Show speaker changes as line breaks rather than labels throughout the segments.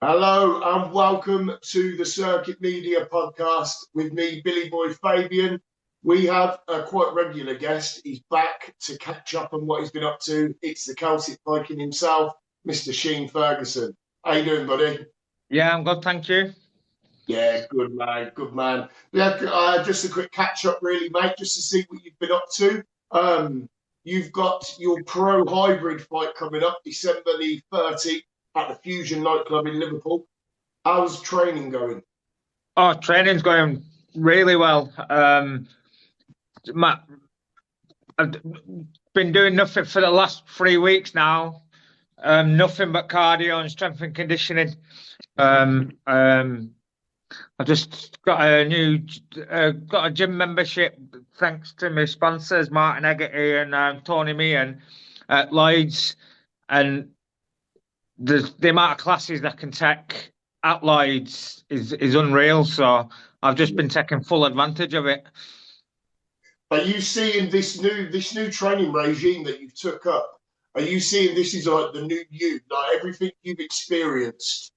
Hello and welcome to the Circuit Media podcast with me, Billy Boy Fabian. We have a quite regular guest. He's back to catch up on what he's been up to. It's the Celtic Viking himself, Mr. Chene Ferguson. How you doing, buddy?
Yeah, I'm good, thank you.
Yeah, good man, good man. Yeah, just a quick catch up, really, mate, just to see what you've been up to. Um, you've got your pro hybrid fight coming up December the 30th at the Fusion nightclub in Liverpool. How's training going?
Oh, training's going really well. I've been doing nothing for the last 3 weeks now. Nothing but cardio and strength and conditioning. Um, um, I just got got a gym membership thanks to my sponsors Martin Eggerty and Tony Meehan at Lloyd's, and the amount of classes that I can take at Lloyd's is unreal. So I've just been taking full advantage of it.
Are you seeing this new training regime that you've took up? Are you seeing this is like the new you, like everything you've experienced?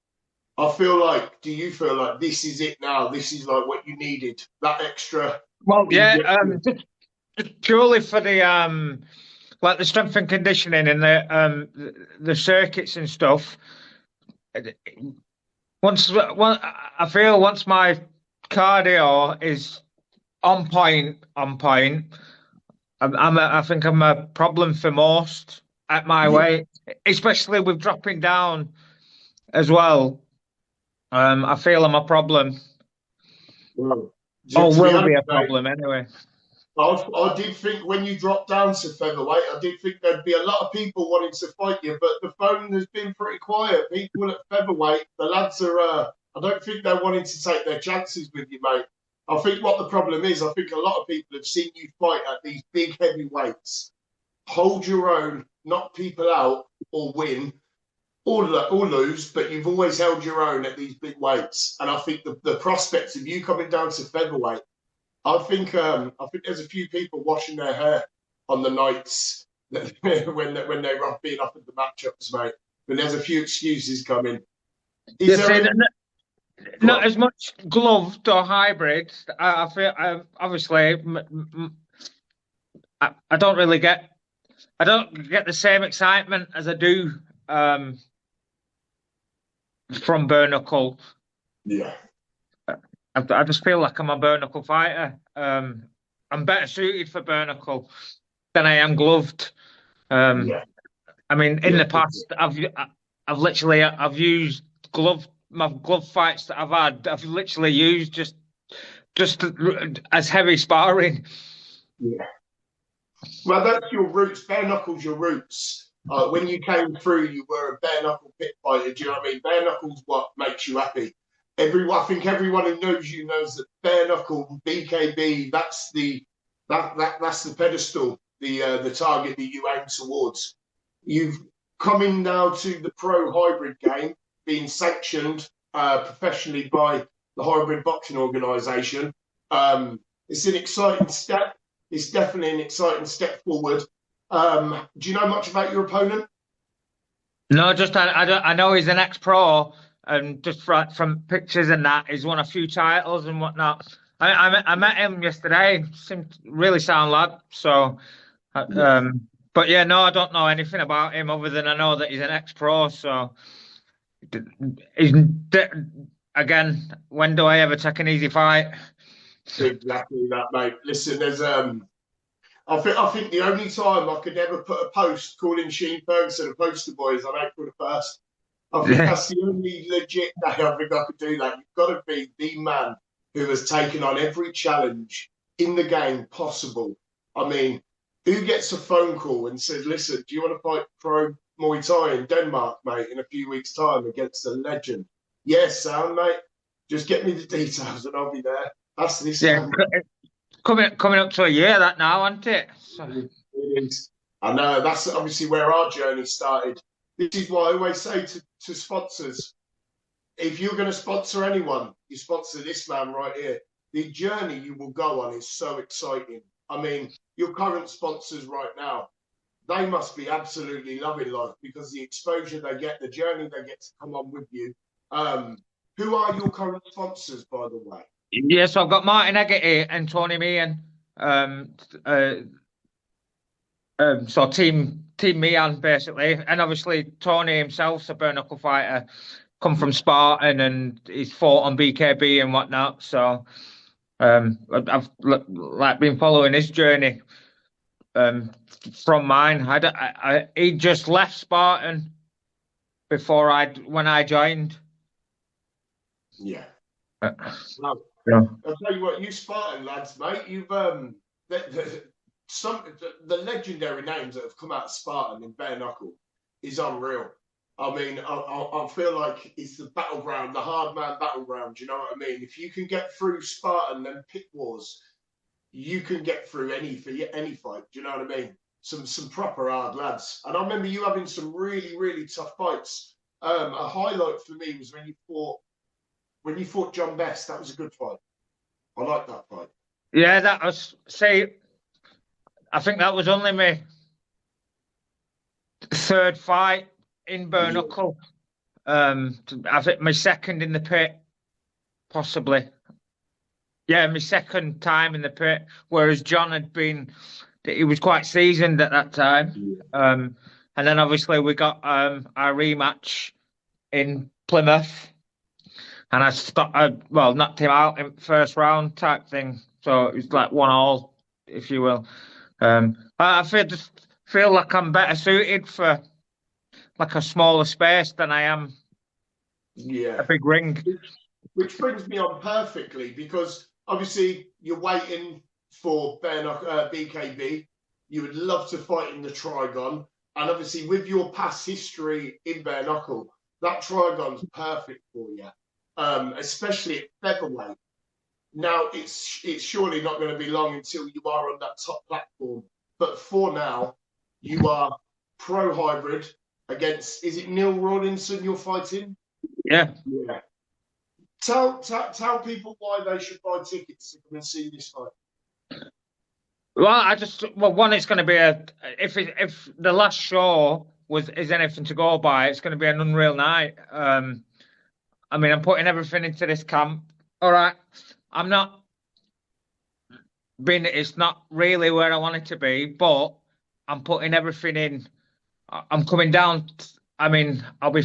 I feel like, do you feel like this is it now? This is like what you needed, that extra
Well, yeah,
injection.
just purely for the like the strength and conditioning and the circuits and stuff. I feel once my cardio is on point, I think I'm a problem for most at my
Yeah.
weight, especially with dropping down as well. I feel I'm a problem,
Well,
or
to be
will be
honest,
a
mate,
problem anyway.
I did think when you dropped down to featherweight, I did think there'd be a lot of people wanting to fight you, but the phone has been pretty quiet. People at featherweight, the lads are, I don't think they're wanting to take their chances with you, mate. I think what the problem is, I think a lot of people have seen you fight at these big heavyweights, hold your own, knock people out, or win, or lose, but you've always held your own at these big weights. And I think the prospects of you coming down to featherweight, I think there's a few people washing their hair on the nights that, when they are being offered the matchups, mate. But there's a few excuses coming. Is
You
there
see,
any? Go
not
on.
as much gloved or hybrid. I feel obviously I don't really get I don't get the same excitement as I do um, from bare knuckle.
Yeah,
I just feel like I'm a bare knuckle fighter. I'm better suited for bare knuckle than I am gloved. Um,
yeah,
I mean, in
yeah,
the past, I've used my glove fights that I've had. I've literally used just as heavy sparring.
yeah. Well, that's your roots. Bare knuckles, your roots. When you came through, you were a bare knuckle pit fighter. Do you know what I mean? Bare knuckles, what makes you happy. I think everyone who knows you knows that bare knuckle BKB. That's the pedestal, the target that you aim towards. You've coming now to the pro hybrid game, being sanctioned professionally by the hybrid boxing organisation. It's an exciting step. It's definitely an exciting step forward. Do you know much about your opponent?
No, just I know he's an ex-pro, and just from pictures and that, he's won a few titles and whatnot. I met him yesterday. Seemed really sound lad. So,
Yeah.
but yeah, no, I don't know anything about him other than I know that he's an ex-pro. So, he's again. When do I ever take an easy fight?
Exactly that, mate. Listen, I think the only time I could ever put a post calling Chene Ferguson a poster boy is on April 1st. I think that's the only legit day I think I could do that. You've got to be the man who has taken on every challenge in the game possible. I mean, who gets a phone call and says, listen, do you want to fight pro Muay Thai in Denmark, mate, in a few weeks' time against a legend? Yes, sound, mate. Just get me the details and I'll be there. That's this
Yeah,
man.
coming up to a year that now, isn't it? So,
It is. I know that's obviously where our journey started. This is what I always say to sponsors. If you're going to sponsor anyone, you sponsor this man right here. The journey you will go on is so exciting. I mean, your current sponsors right now, they must be absolutely loving life because the exposure they get, the journey they get to come on with you. Who are your current sponsors, by the way?
Yeah, so I've got Martin Eggety and Tony Meehan. Um, uh, so team Meehan basically, and obviously Tony himself's a bare knuckle fighter, come from Spartan, and he's fought on BKB and whatnot. So I've like been following his journey from mine. He just left Spartan before when I joined.
Yeah.
Uh,
Well,
yeah.
I'll tell you what, you Spartan lads, mate, you've the legendary names that have come out of Spartan in bare knuckle is unreal. I mean, I feel like it's the battleground, the hard man battleground. You know what I mean? If you can get through Spartan and Pit Wars, you can get through any fight. Do you know what I mean? Some proper hard lads. And I remember you having some really tough fights. A highlight for me was when you fought John Best. That was a good fight. I like that fight.
Yeah, that was I think that was only my third fight in bare knuckle. I think my second in the pit, possibly. Yeah, my second time in the pit, whereas John he was quite seasoned at that time.
Yeah.
And then obviously we got our rematch in Plymouth, and I knocked him out in first round type thing. So it was like 1-1, if you will. I feel like I'm better suited for like a smaller space than I am a big ring.
Which brings me on perfectly, because obviously you're waiting for BKB. You would love to fight in the Trigon. And obviously with your past history in bare knuckle, that Trigon's perfect for you, especially at featherweight. Now, it's surely not going to be long until you are on that top platform. But for now, you are pro hybrid against, is it Neil Rawlinson you're fighting?
Yeah.
Yeah. Tell people why they should buy tickets to come and see this fight.
Well, one, it's going to be if the last show is anything to go by, it's going to be an unreal night. I mean, I'm putting everything into this camp. All right, it's not really where I want it to be, but I'm putting everything in. I'm coming down. I mean, I'll be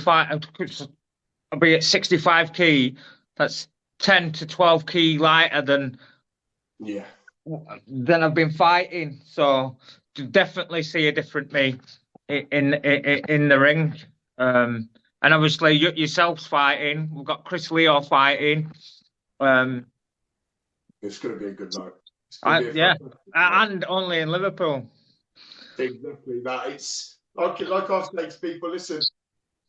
at 65 key. That's 10 to 12 key lighter than I've been fighting. So to definitely see a different me in the ring. And obviously yourself's fighting. We've got Chris Leo fighting.
It's going to be a good night.
And only in Liverpool.
Exactly that. It's like I say to people, listen,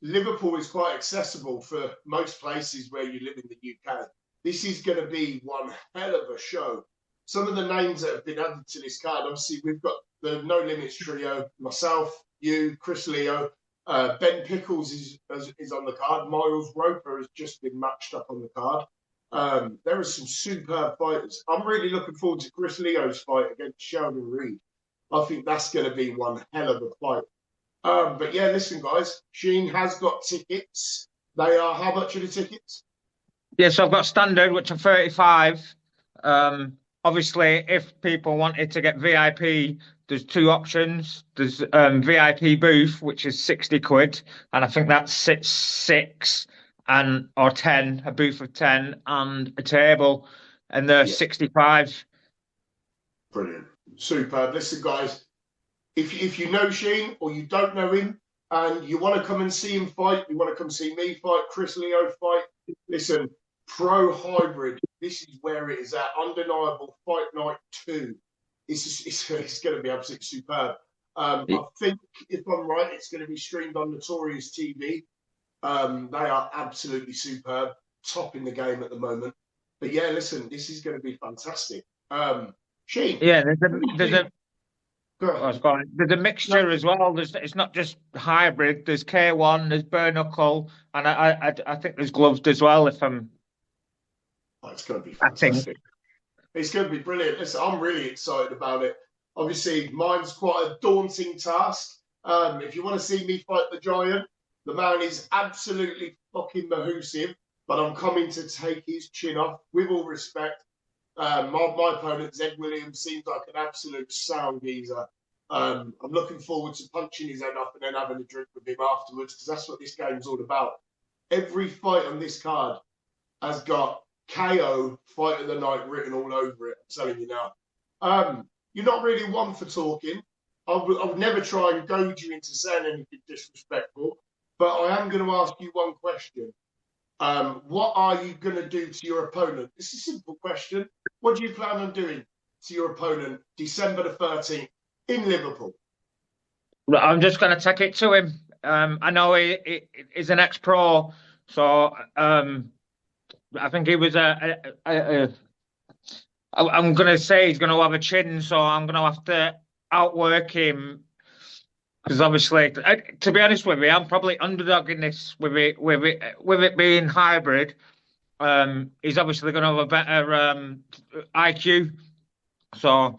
Liverpool is quite accessible for most places where you live in the UK. This is going to be one hell of a show. Some of the names that have been added to this card, obviously we've got the No Limits trio, myself, you, Chris Leo, Ben Pickles is on the card. Miles Roper has just been matched up on the card. There are some superb fighters. I'm really looking forward to Chris Leo's fight against Sheldon Reed. I think that's going to be one hell of a fight. But yeah, listen, guys, Chene has got tickets. They are, how much are the tickets?
Yeah, so I've got standard, which are 35. Obviously, if people wanted to get VIP, there's two options. There's VIP booth, which is 60 quid, and I think that's six or 10, a booth of 10 and a table, and they're 65.
Brilliant. Superb. Listen, guys, if you know Chene or you don't know him and you want to come and see him fight, you want to come see me fight, Chris Leo fight, listen, pro hybrid, this is where it is at. Undeniable Fight Night 2. It's going to be absolutely superb. I think, if I'm right, it's going to be streamed on Notorious TV. They are absolutely superb, top in the game at the moment. But yeah, listen, this is going to be fantastic. Chene.
Yeah, there's a mixture as well. It's not just hybrid. There's K1, there's bare knuckle, and I think there's gloved as well. It's going
to be fantastic. It's going to be brilliant. Listen, I'm really excited about it. Obviously, mine's quite a daunting task. If you want to see me fight the giant, The man is absolutely fucking mahoosive, but I'm coming to take his chin off with all respect. My opponent, Zed Williams, seems like an absolute sound geezer. I'm looking forward to punching his head off and then having a drink with him afterwards, because that's what this game's all about. Every fight on this card has got KO, fight of the night, written all over it. I'm telling you now. You're not really one for talking. I would never try and goad you into saying anything disrespectful, but I am going to ask you one question. What are you going to do to your opponent? It's a simple question. What do you plan on doing to your opponent December the 13th in Liverpool?
I'm just going to take it to him. I know he's an ex-pro, so I think he was I'm going to say he's going to have a chin, so I'm going to have to outwork him. Because obviously, to be honest with you, I'm probably underdogging this with it being hybrid. He's obviously going to have a better IQ, so.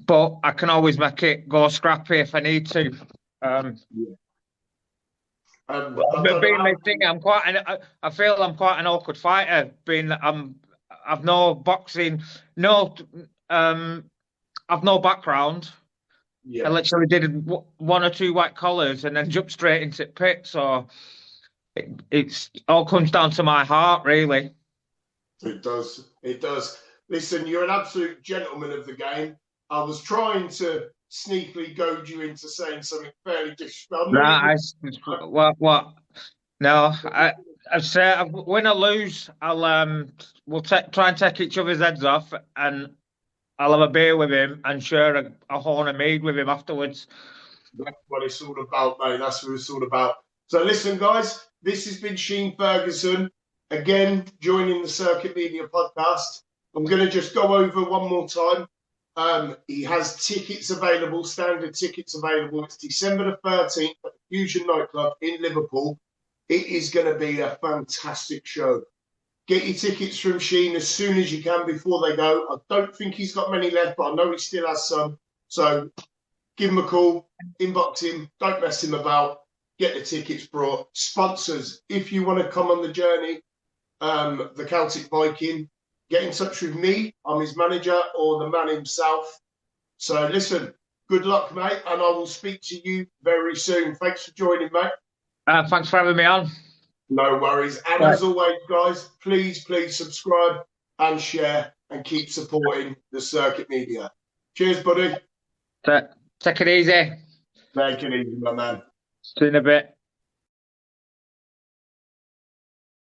But I can always make it go scrappy if I need to. Being my thing, I feel I'm quite an awkward fighter. Being that I've no boxing, I've no background.
Yeah.
I literally did one or two white collars and then jumped straight into the pit. So it's all comes down to my heart, really.
It does. It does. Listen, you're an absolute gentleman of the game. I was trying to sneakily goad you into saying something fairly disrespectful.
What? No, I say win or lose, we'll try and take each other's heads off, and I'll have a beer with him and share a horn of mead with him afterwards.
That's what it's all about, mate. That's what it's all about. So listen, guys, this has been Chene Ferguson, again, joining the Circuit Media podcast. I'm going to just go over one more time. He has tickets available, standard tickets available. It's December the 13th at the Fusion Nightclub in Liverpool. It is going to be a fantastic show. Get your tickets from Chene as soon as you can before they go. I don't think he's got many left, but I know he still has some. So give him a call, inbox him, don't mess him about, get the tickets brought. Sponsors, if you want to come on the journey, the Celtic Viking, get in touch with me. I'm his manager, or the man himself. So listen, good luck, mate, and I will speak to you very soon. Thanks for joining, mate.
Thanks for having me on.
No worries. And as always, guys, please subscribe and share and keep supporting the Circuit Media. Cheers, buddy.
Take it easy.
Take it easy, my man.
See you in a bit.